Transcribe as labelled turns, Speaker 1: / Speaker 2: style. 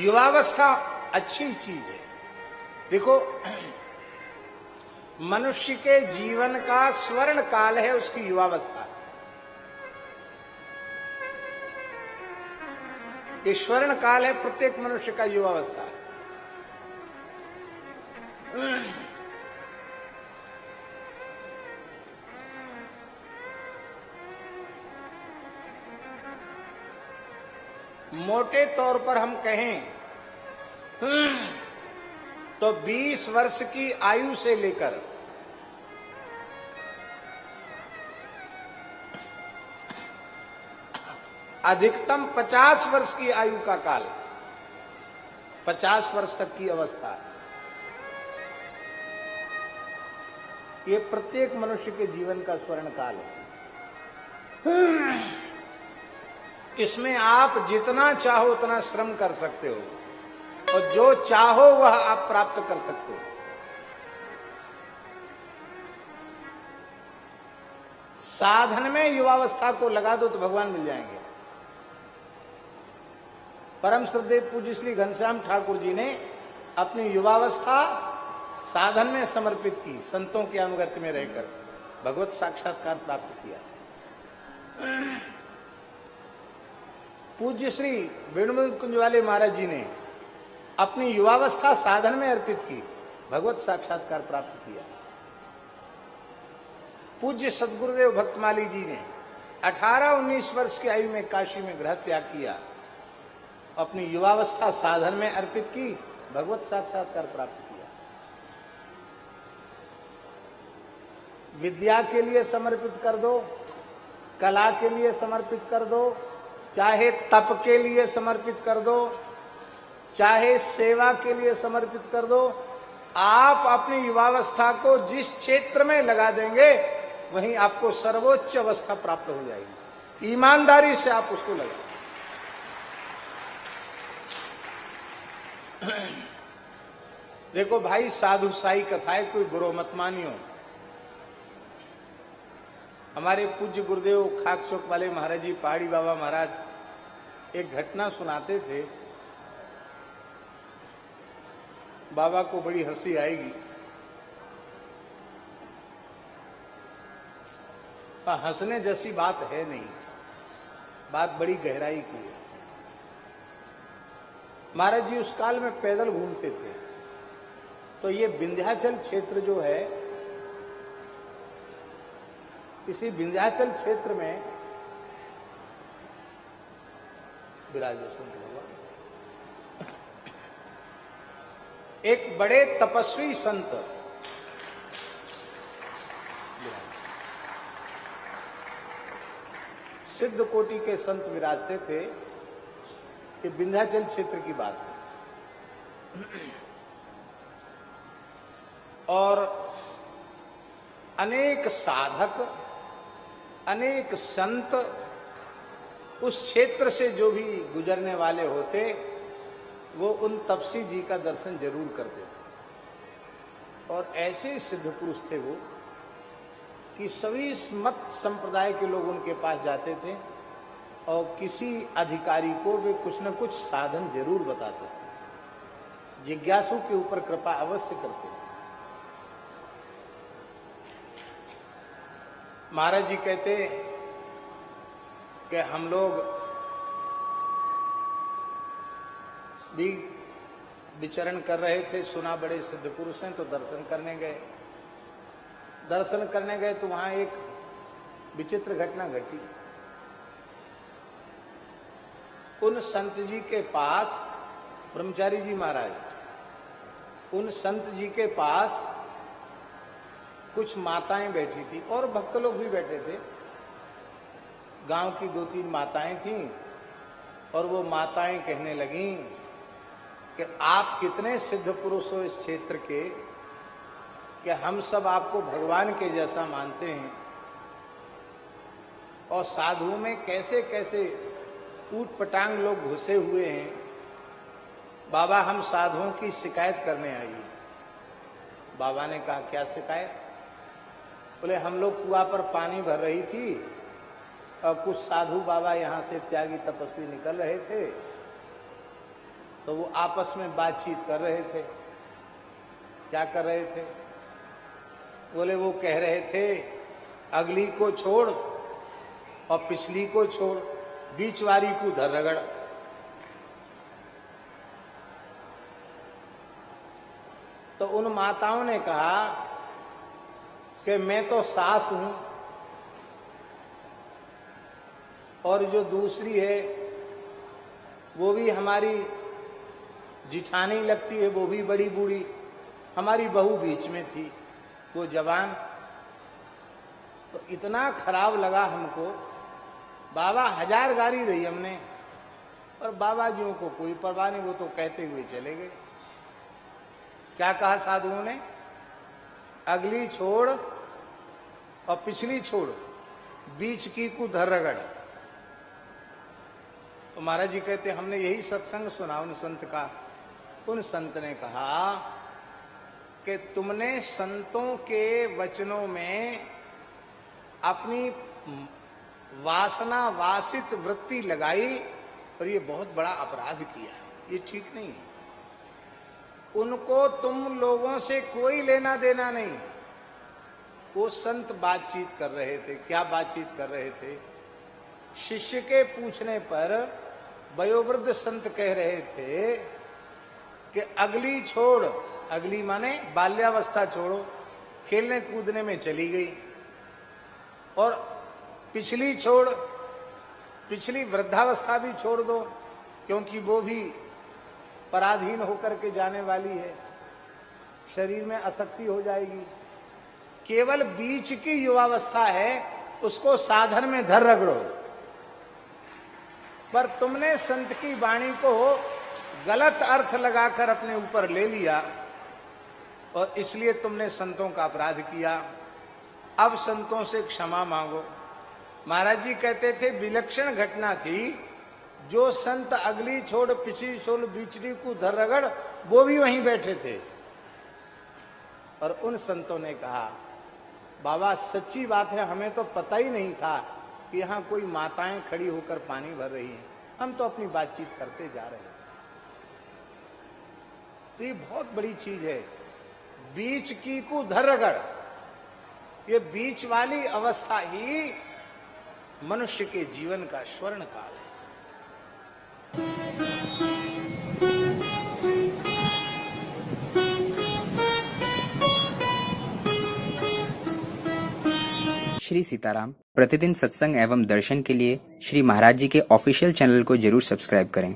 Speaker 1: युवावस्था अच्छी चीज है। देखो, मनुष्य के जीवन का स्वर्ण काल है उसकी युवावस्था। ये स्वर्ण काल है प्रत्येक मनुष्य का, युवावस्था। मोटे तौर पर हम कहें तो 20 वर्ष की आयु से लेकर अधिकतम 50 वर्ष की आयु का काल, 50 वर्ष तक की अवस्था, ये प्रत्येक मनुष्य के जीवन का स्वर्ण काल है। इसमें आप जितना चाहो उतना श्रम कर सकते हो और जो चाहो वह आप प्राप्त कर सकते हो। साधन में युवावस्था को लगा दो तो भगवान मिल जाएंगे। परम श्रद्धेय पूज्य श्री घनश्याम ठाकुर जी ने अपनी युवावस्था साधन में समर्पित की, संतों के अनुगत्य में रहकर भगवत साक्षात्कार प्राप्त किया। पूज्य श्री वेणुमंद कुंज वाले महाराज जी ने अपनी युवावस्था साधन में अर्पित की, भगवत साक्षात्कार प्राप्त किया। पूज्य सद्गुरुदेव भक्तमाली जी ने 18-19 वर्ष की आयु में काशी में गृह त्याग किया, अपनी युवावस्था साधन में अर्पित की, भगवत साक्षात्कार प्राप्त किया। विद्या के लिए समर्पित कर दो, कला के लिए समर्पित कर दो, चाहे तप के लिए समर्पित कर दो, चाहे सेवा के लिए समर्पित कर दो। आप अपनी युवावस्था को जिस क्षेत्र में लगा देंगे वहीं आपको सर्वोच्च अवस्था प्राप्त हो जाएगी। ईमानदारी से आप उसको लगाएं। देखो भाई, साधु साई कथाएं कोई बुरो मत मानियो। हमारे पूज्य गुरुदेव खाक चौक वाले महाराज जी, पहाड़ी बाबा महाराज एक घटना सुनाते थे। बाबा को बड़ी हंसी आएगी, पर हंसने जैसी बात है नहीं, बात बड़ी गहराई की है। महाराज जी उस काल में पैदल घूमते थे, तो ये विंध्याचल क्षेत्र जो है, इसी विंध्याचल क्षेत्र में विराजे संत भगवान, एक बड़े तपस्वी संत, सिद्ध कोटि के संत विराजते थे। कि विंध्याचल क्षेत्र की बात है और अनेक साधक, अनेक संत उस क्षेत्र से जो भी गुजरने वाले होते वो उन तपसी जी का दर्शन जरूर करते थे। और ऐसे सिद्ध पुरुष थे वो कि सभी मत संप्रदाय के लोग उनके पास जाते थे और किसी अधिकारी को वे कुछ न कुछ साधन जरूर बताते थे। जिज्ञासु के ऊपर कृपा अवश्य करते थे। महाराज जी कहते कि हम लोग भी विचरण कर रहे थे, सुना बड़े सिद्ध पुरुष हैं, तो दर्शन करने गए। दर्शन करने गए तो वहां एक विचित्र घटना घटी। उन संत जी के पास, ब्रह्मचारी जी महाराज, उन संत जी के पास कुछ माताएं बैठी थी और भक्त लोग भी बैठे थे। गांव की 2-3 माताएं थीं और वो माताएं कहने लगीं कि आप कितने सिद्ध पुरुष हो इस क्षेत्र के कि हम सब आपको भगवान के जैसा मानते हैं, और साधुओं में कैसे कैसे ऊट पटांग लोग घुसे हुए हैं। बाबा, हम साधुओं की शिकायत करने आई। बाबा ने कहा, क्या शिकायत? बोले, हम लोग कुआं पर पानी भर रही थी और कुछ साधु बाबा यहाँ से त्यागी तपस्वी निकल रहे थे तो वो आपस में बातचीत कर रहे थे। क्या कर रहे थे? बोले वो कह रहे थे अगली को छोड़ और पिछली को छोड़, बीच वाली को धर रगड़। तो उन माताओं ने कहा कि मैं तो सास हूं और जो दूसरी है वो भी हमारी जिठानी लगती है, वो भी बड़ी बूढ़ी, हमारी बहू बीच में थी, वो जवान। तो इतना खराब लगा हमको, बाबा हजार गाली दी हमने, और बाबा जियों को कोई परवाह नहीं, वो तो कहते हुए चले गए। क्या कहा साधुओं ने? अगली छोड़ और पिछली छोड़, बीच की को धर रगड़। तो महाराज जी कहते हमने यही सत्संग सुना उन संत का। उन संत ने कहा कि तुमने संतों के वचनों में अपनी वासना वासित वृत्ति लगाई और ये बहुत बड़ा अपराध किया, ये ठीक नहीं है। उनको तुम लोगों से कोई लेना देना नहीं। वो संत बातचीत कर रहे थे। क्या बातचीत कर रहे थे? शिष्य के पूछने पर वयोवृद्ध संत कह रहे थे कि अगली छोड़, अगली माने बाल्यावस्था छोड़ो, खेलने कूदने में चली गई, और पिछली छोड़, पिछली वृद्धावस्था भी छोड़ दो, क्योंकि वो भी पराधीन होकर के जाने वाली है, शरीर में आसक्ति हो जाएगी। केवल बीच की युवावस्था है, उसको साधन में धर रगड़ो। पर तुमने संत की वाणी को गलत अर्थ लगाकर अपने ऊपर ले लिया और इसलिए तुमने संतों का अपराध किया। अब संतों से क्षमा मांगो। महाराज जी कहते थे विलक्षण घटना थी, जो संत अगली छोड़ पिछली छोड़ बीचड़ी को धर रगड़, वो भी वहीं बैठे थे। और उन संतों ने कहा बाबा सच्ची बात है, हमें तो पता ही नहीं था कि यहाँ कोई माताएं खड़ी होकर पानी भर रही हैं, हम तो अपनी बातचीत करते जा रहे थे। तो ये बहुत बड़ी चीज है, बीच की को धर रगड़। ये बीच वाली अवस्था ही मनुष्य के जीवन का स्वर्ण काल है।
Speaker 2: श्री सीताराम। प्रतिदिन सत्संग एवं दर्शन के लिए श्री महाराज जी के ऑफिशियल चैनल को जरूर सब्सक्राइब करें।